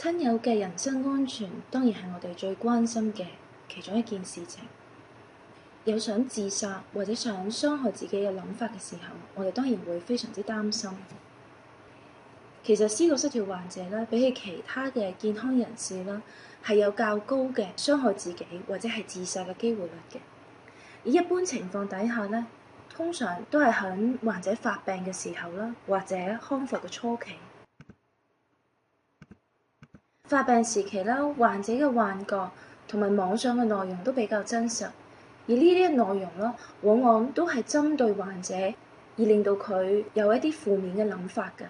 親友嘅人身安全當然係我哋最關心嘅其中一件事情。有想自殺或者想傷害自己嘅諗法嘅時候，我哋當然會非常之擔心。其實思覺失調患者咧，比起其他嘅健康人士啦，係有較高嘅傷害自己或者係自殺嘅機會率嘅。而一般情況底下咧，通常都係喺患者發病嘅時候啦，或者康復嘅初期。發病時期啦，患者嘅幻覺同埋網上嘅內容都比較真實，而呢啲內容啦，往往都係針對患者，而令到佢有一啲負面嘅諗法㗎。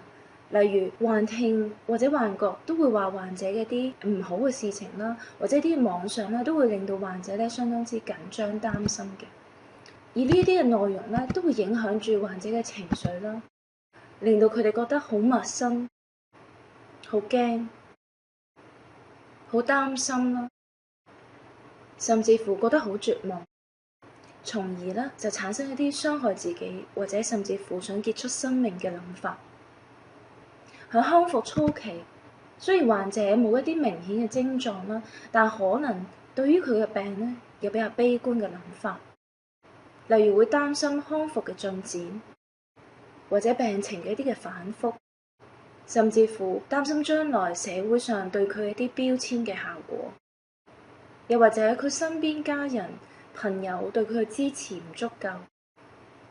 例如幻聽或者幻覺都會話患者嘅啲唔好嘅事情啦，或者啲網上咧都會令到患者咧相當之緊張擔心嘅。而呢啲嘅內容咧都會影響住患者嘅情緒啦，令到佢哋覺得好陌生、好驚、好擔心啦，甚至乎覺得好絕望，從而咧就產生一啲傷害自己或者甚至乎想結束生命嘅諗法。喺康復初期，雖然患者冇一啲明顯嘅症狀啦，但可能對於佢嘅病咧有比較悲觀嘅諗法，例如會擔心康復嘅進展，或者病情嘅一啲嘅反覆，甚至乎擔心將來社會上對佢一啲標籤嘅效果，又或者佢身邊家人朋友對佢嘅支持唔足夠。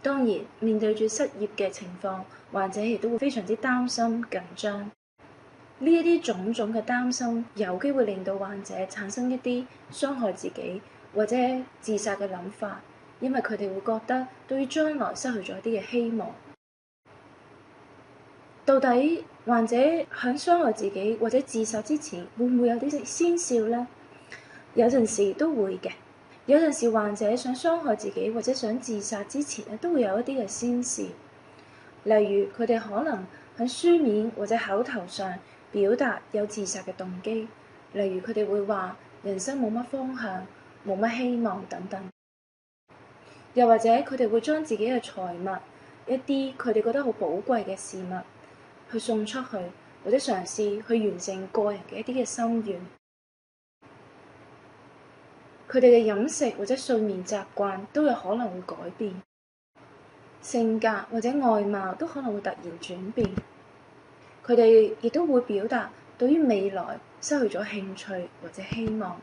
當然，面對住失業嘅情況，患者亦都會非常之擔心緊張。呢一啲種種嘅擔心，有機會令到患者產生一啲傷害自己或者自殺嘅諗法，因為佢哋會覺得對於將來失去咗一啲嘅希望。到底患者喺傷害自己或者自殺之前，會唔會有啲先兆呢？有陣時都會嘅。有陣時患者想傷害自己或者想自殺之前咧，都會有一啲嘅先兆，例如佢哋可能喺書面或者口頭上表達有自殺嘅動機，例如佢哋會話人生冇乜方向、冇乜希望等等。又或者佢哋會將自己嘅財物、一啲佢哋覺得好寶貴嘅事物去送出去，或者嘗試去完成個人嘅一啲嘅心願。佢哋嘅飲食或者睡眠習慣都有可能會改變，性格或者外貌都可能會突然轉變。佢哋亦都會表達對於未來失去咗興趣或者希望，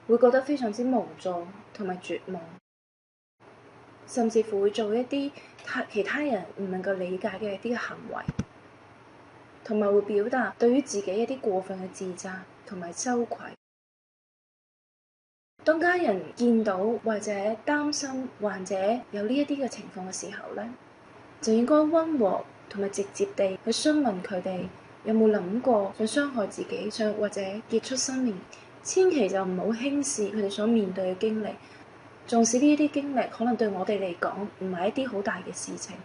會覺得非常之無助同埋絕望，甚至乎會做一啲其他人唔能夠理解嘅一啲行為，同埋會表達對於自己一啲過分嘅自責同埋羞愧。當家人見到或者擔心患者有呢一啲嘅情況嘅時候咧，就應該溫和同埋直接地去詢問佢哋有冇諗過想傷害自己，想或者結束生命。千祈就唔好輕視佢哋所面對嘅經歷，縱使呢啲經歷可能對我哋嚟講唔係一啲好大嘅事情，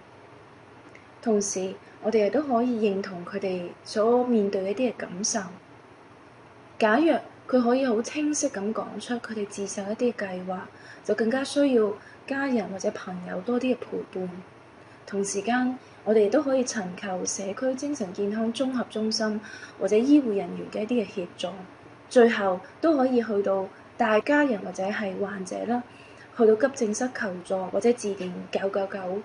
同時我哋亦都可以認同佢哋所面對嘅一啲嘅感受。假若佢可以好清晰咁講出佢哋自殺一啲嘅計劃，就更加需要家人或者朋友多啲嘅陪伴。同時間，我哋亦都可以尋求社區精神健康綜合中心或者醫護人員嘅一啲嘅協助。最後都可以去到帶家人或者係患者啦，去到急症室求助或者致電999